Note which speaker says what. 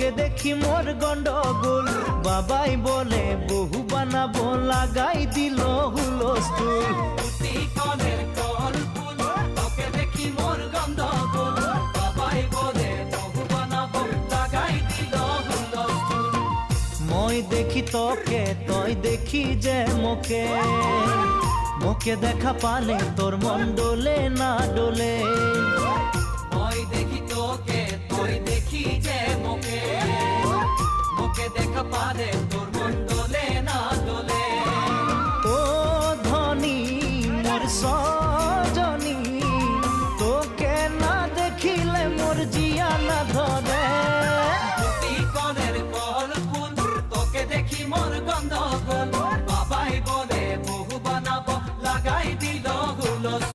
Speaker 1: তোকে দেখি মোর গন্ডগোল, বাবাই বলে বহু বানাবো, লাগাই দিল হুলস্থুল।
Speaker 2: কনের কল ফুল, তোকে দেখি মোর গন্ডগোল, বাবাই বলে বহু বানাবো, লাগাই দিল হুলস্থুল।
Speaker 1: মই দেখি তোকে, তই দেখি যে মোকে, মোকে দেখা পালে তোর মন ডোলে না ডোলে।
Speaker 2: মই দেখি তোকে, তুই দেখি যে মোকে, মোকে দেখা পালে তোর মন ডোলে না ডোলে।
Speaker 1: ও ধনী মোর সজনী, তোকে না দেখিলে মোর জিয়া না ধরে।
Speaker 2: কনের কল ফুল, তোকে দেখি মোর গন্ডগোল, বাবাই বলে বহু বানাবো, লাগাই দিল হুলস্থুল।